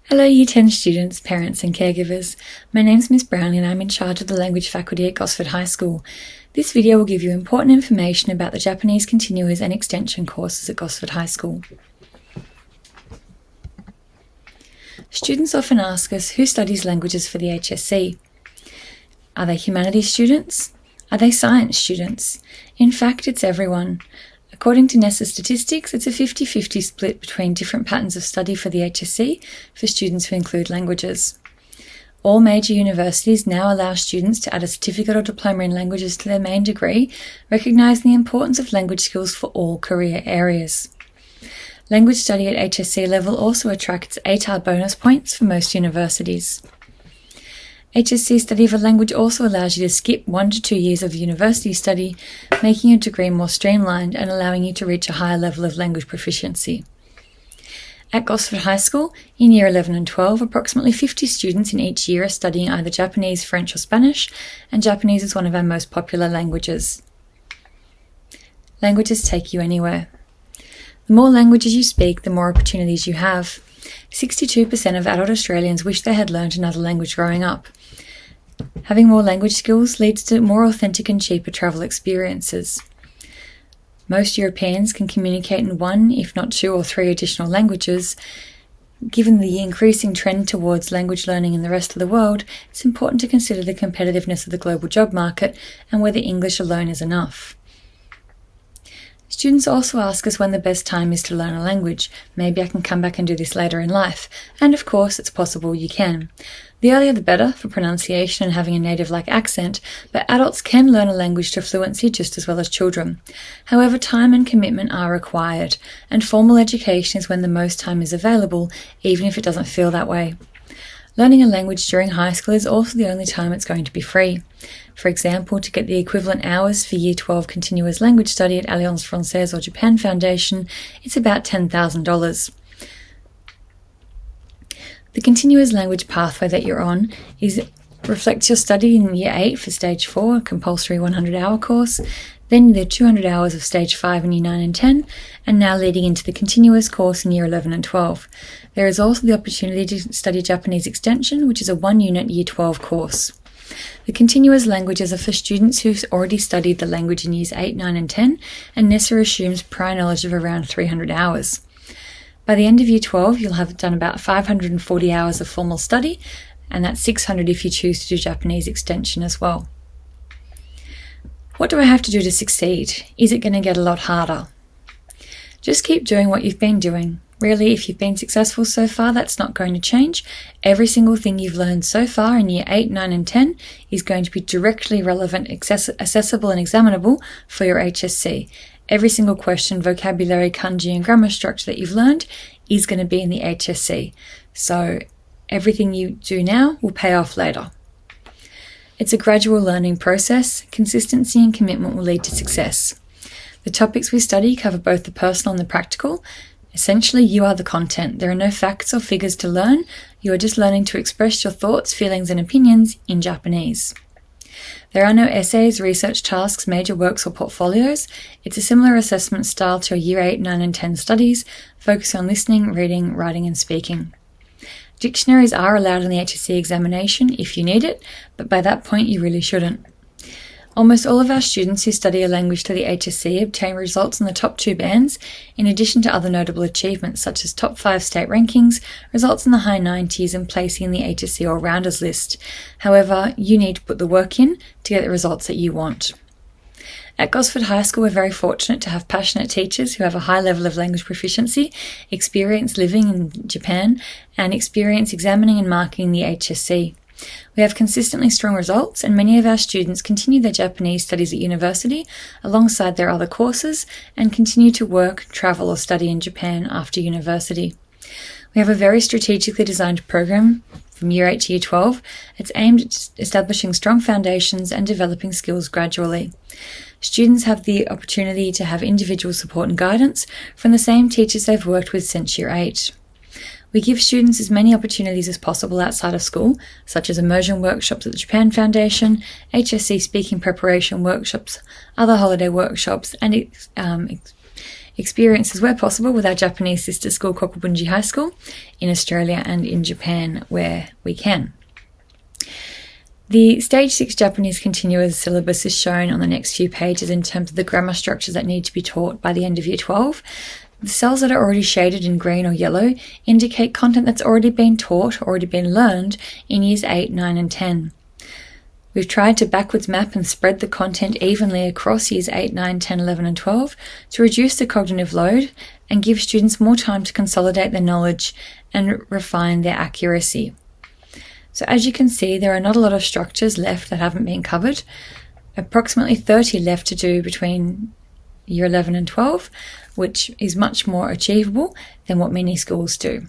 Hello Year 10 students, parents and caregivers. My name's Miss Brown and I'm in charge of the language faculty at Gosford High School. This video will give you important information about the Japanese continuous and extension courses at Gosford High School. Students often ask us who studies languages for the HSC. Are they humanities students? Are they science students? In fact, it's everyone. According to NESA statistics, it's a 50-50 split between different patterns of study for the HSC for students who include languages. All major universities now allow students to add a certificate or diploma in languages to their main degree, recognising the importance of language skills for all career areas. Language study at HSC level also attracts ATAR bonus points for most universities. HSC study of a language also allows you to skip 1 to 2 years of university study, making your degree more streamlined and allowing you to reach a higher level of language proficiency. At Gosford High School, in Year 11 and 12, approximately 50 students in each year are studying either Japanese, French or Spanish, and Japanese is one of our most popular languages. Languages take you anywhere. The more languages you speak, the more opportunities you have. 62% of adult Australians wish they had learned another language growing up. Having more language skills leads to more authentic and cheaper travel experiences. Most Europeans can communicate in 1, if not 2 or 3 additional languages. Given the increasing trend towards language learning in the rest of the world, it's important to consider the competitiveness of the global job market and whether English alone is enough. Students also ask us when the best time is to learn a language. Maybe I can come back and do this later in life. And of course, it's possible you can. The earlier the better for pronunciation and having a native-like accent, but adults can learn a language to fluency just as well as children. However, time and commitment are required, and formal education is when the most time is available, even if it doesn't feel that way. Learning a language during high school is also the only time it's going to be free. For example, to get the equivalent hours for Year 12 continuous language study at Alliance Française or Japan Foundation, it's about $10,000. The continuous language pathway that you're on reflects your study in Year 8 for Stage 4, a compulsory 100-hour course, then the 200 hours of Stage 5 in Year 9 and 10, and now leading into the continuous course in Year 11 and 12. There is also the opportunity to study Japanese Extension, which is a 1-unit Year 12 course. The continuous languages are for students who've already studied the language in Years 8, 9 and 10, and NESA assumes prior knowledge of around 300 hours. By the end of Year 12, you'll have done about 540 hours of formal study, and that's 600 if you choose to do Japanese Extension as well. What do I have to do to succeed? Is it going to get a lot harder? Just keep doing what you've been doing. Really, if you've been successful so far, that's not going to change. Every single thing you've learned so far in Year 8, 9 and 10 is going to be directly relevant, accessible and examinable for your HSC. Every single question, vocabulary, kanji and grammar structure that you've learned is going to be in the HSC. So everything you do now will pay off later. It's a gradual learning process. Consistency and commitment will lead to success. The topics we study cover both the personal and the practical. Essentially, you are the content. There are no facts or figures to learn. You are just learning to express your thoughts, feelings and opinions in Japanese. There are no essays, research tasks, major works or portfolios. It's a similar assessment style to your Year 8, 9 and 10 studies, focusing on listening, reading, writing and speaking. Dictionaries are allowed in the HSC examination if you need it, but by that point you really shouldn't. Almost all of our students who study a language to the HSC obtain results in the top 2 bands, in addition to other notable achievements such as top 5 state rankings, results in the high 90s and placing in the HSC All-Rounders list. However, you need to put the work in to get the results that you want. At Gosford High School, we're very fortunate to have passionate teachers who have a high level of language proficiency, experience living in Japan, and experience examining and marking the HSC. We have consistently strong results, and many of our students continue their Japanese studies at university alongside their other courses and continue to work, travel or study in Japan after university. We have a very strategically designed program from Year 8 to Year 12. It's aimed at establishing strong foundations and developing skills gradually. Students have the opportunity to have individual support and guidance from the same teachers they've worked with since Year 8. We give students as many opportunities as possible outside of school, such as immersion workshops at the Japan Foundation, HSC speaking preparation workshops, other holiday workshops, and experiences where possible with our Japanese sister school, Kokubunji High School, in Australia and in Japan where we can. The Stage 6 Japanese continuous syllabus is shown on the next few pages in terms of the grammar structures that need to be taught by the end of Year 12. The cells that are already shaded in green or yellow indicate content that's already been taught, already been learned in Years 8, 9 and 10. We've tried to backwards map and spread the content evenly across Years 8, 9, 10, 11 and 12 to reduce the cognitive load and give students more time to consolidate their knowledge and refine their accuracy. So as you can see, there are not a lot of structures left that haven't been covered. Approximately 30 left to do between Year 11 and 12, which is much more achievable than what many schools do.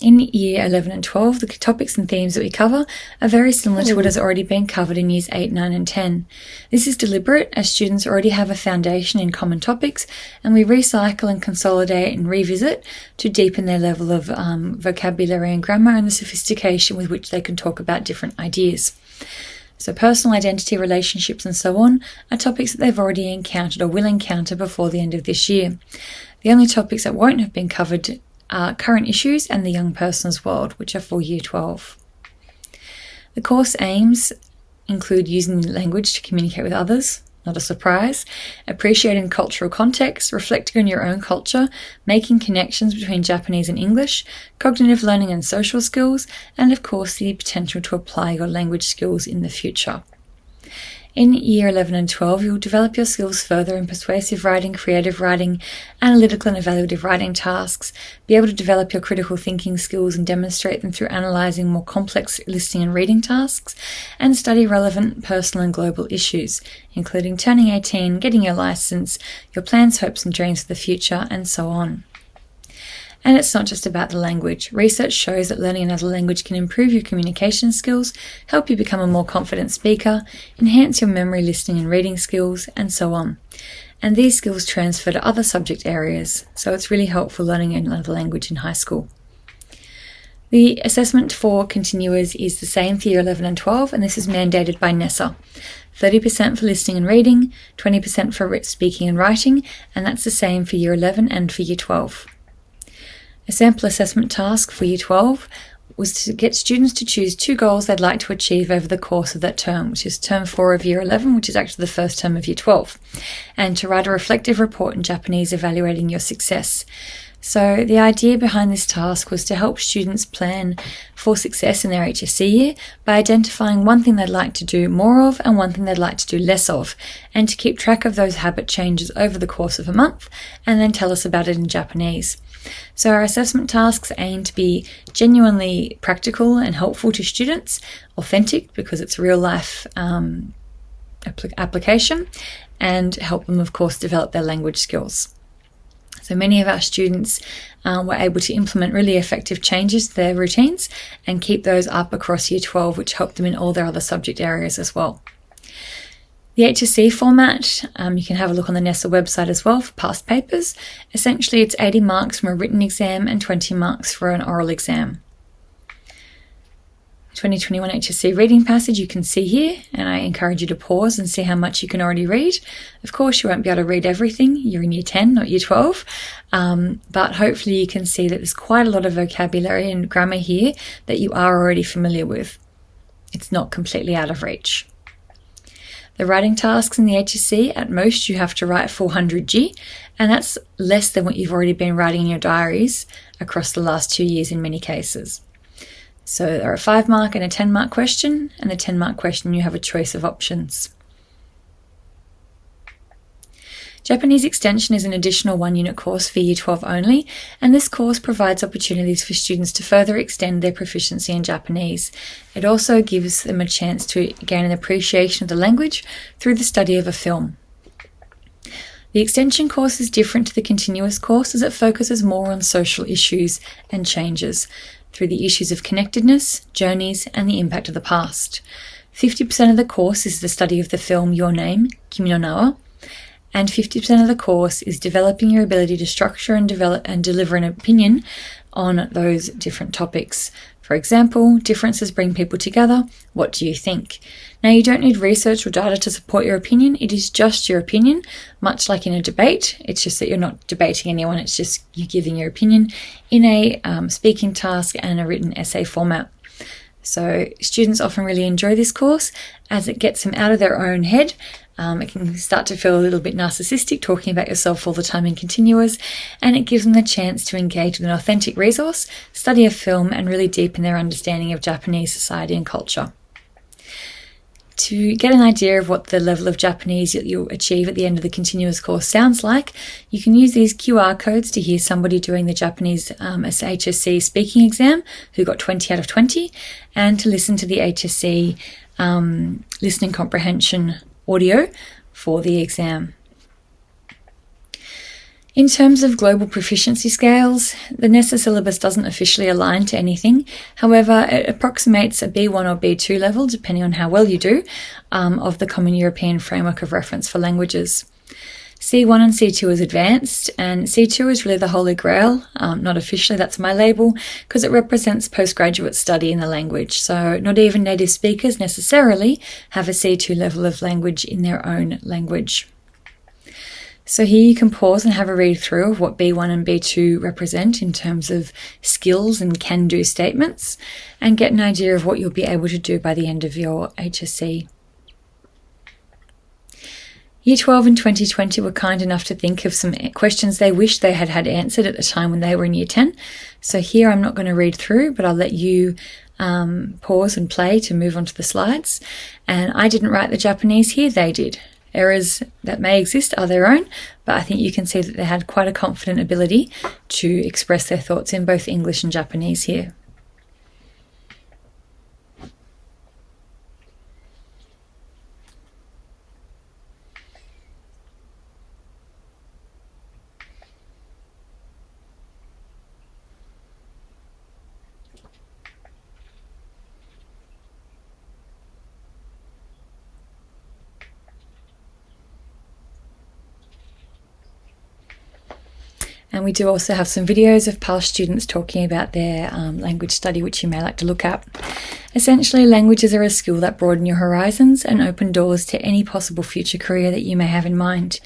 In Year 11 and 12, the topics and themes that we cover are very similar to what has already been covered in Years 8, 9 and 10. This is deliberate as students already have a foundation in common topics, and we recycle and consolidate and revisit to deepen their level of vocabulary and grammar and the sophistication with which they can talk about different ideas. So personal identity, relationships and so on are topics that they've already encountered or will encounter before the end of this year. The only topics that won't have been covered are current issues and the young person's world, which are for Year 12. The course aims include using language to communicate with others, not a surprise, appreciating cultural context, reflecting on your own culture, making connections between Japanese and English, cognitive learning and social skills, and of course the potential to apply your language skills in the future. In Year 11 and 12, you'll develop your skills further in persuasive writing, creative writing, analytical and evaluative writing tasks, be able to develop your critical thinking skills and demonstrate them through analysing more complex listening and reading tasks, and study relevant personal and global issues, including turning 18, getting your licence, your plans, hopes and dreams for the future, and so on. And it's not just about the language. Research shows that learning another language can improve your communication skills, help you become a more confident speaker, enhance your memory, listening and reading skills, and so on. And these skills transfer to other subject areas, so it's really helpful learning another language in high school. The assessment for continuers is the same for Year 11 and 12, and this is mandated by NESA. 30% for listening and reading, 20% for speaking and writing, and that's the same for Year 11 and for Year 12. A sample assessment task for Year 12 was to get students to choose 2 goals they'd like to achieve over the course of that term, which is term 4 of Year 11, which is actually the first term of Year 12, and to write a reflective report in Japanese evaluating your success. So the idea behind this task was to help students plan for success in their HSC year by identifying one thing they'd like to do more of and one thing they'd like to do less of, and to keep track of those habit changes over the course of a month and then tell us about it in Japanese. So our assessment tasks aim to be genuinely practical and helpful to students, authentic because it's real life application, and help them of course develop their language skills. So many of our students were able to implement really effective changes to their routines and keep those up across Year 12, which helped them in all their other subject areas as well. The HSC format, you can have a look on the NESA website as well for past papers. Essentially, it's 80 marks from a written exam and 20 marks for an oral exam. 2021 HSC reading passage you can see here, and I encourage you to pause and see how much you can already read. Of course, you won't be able to read everything. You're in Year 10, not Year 12. But hopefully you can see that there's quite a lot of vocabulary and grammar here that you are already familiar with. It's not completely out of reach. The writing tasks in the HSC, at most you have to write 400G, and that's less than what you've already been writing in your diaries across the last 2 years in many cases. So there are a 5-mark and a 10-mark question, and the 10-mark question you have a choice of options. Japanese Extension is an additional 1-unit course for Year 12 only, and this course provides opportunities for students to further extend their proficiency in Japanese. It also gives them a chance to gain an appreciation of the language through the study of a film. The Extension course is different to the continuous course as it focuses more on social issues and changes through the issues of connectedness, journeys, and the impact of the past. 50% of the course is the study of the film Your Name, Kimi no Na wa, and 50% of the course is developing your ability to structure and develop and deliver an opinion on those different topics. For example, differences bring people together. What do you think? Now, you don't need research or data to support your opinion. It is just your opinion, much like in a debate. It's just that you're not debating anyone. It's just you giving your opinion in a speaking task and a written essay format. So students often really enjoy this course as it gets them out of their own head. It can start to feel a little bit narcissistic, talking about yourself all the time in continuous, and it gives them the chance to engage with an authentic resource, study a film, and really deepen their understanding of Japanese society and culture. To get an idea of what the level of Japanese that you'll achieve at the end of the continuous course sounds like, you can use these QR codes to hear somebody doing the Japanese HSC speaking exam who got 20 out of 20, and to listen to the HSC listening comprehension audio for the exam. In terms of global proficiency scales, the NESA syllabus doesn't officially align to anything. However, it approximates a B1 or B2 level, depending on how well you do, of the Common European Framework of Reference for Languages. C1 and C2 is advanced, and C2 is really the holy grail. Not officially, that's my label, because it represents postgraduate study in the language. So not even native speakers necessarily have a C2 level of language in their own language. So here you can pause and have a read through of what B1 and B2 represent in terms of skills and can-do statements, and get an idea of what you'll be able to do by the end of your HSC. Year 12 in 2020 were kind enough to think of some questions they wish they had had answered at the time when they were in Year 10. So here I'm not going to read through, but I'll let you pause and play to move on to the slides. And I didn't write the Japanese here, they did. Errors that may exist are their own, but I think you can see that they had quite a confident ability to express their thoughts in both English and Japanese here. And we do also have some videos of past students talking about their language study, which you may like to look at. Essentially, languages are a skill that broaden your horizons and open doors to any possible future career that you may have in mind.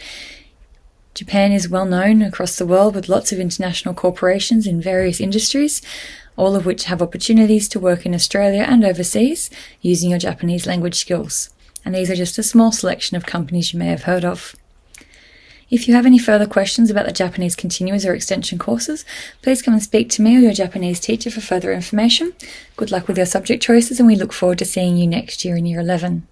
Japan is well known across the world with lots of international corporations in various industries, all of which have opportunities to work in Australia and overseas using your Japanese language skills. And these are just a small selection of companies you may have heard of. If you have any further questions about the Japanese continuous or extension courses, please come and speak to me or your Japanese teacher for further information. Good luck with your subject choices, and we look forward to seeing you next year in Year 11.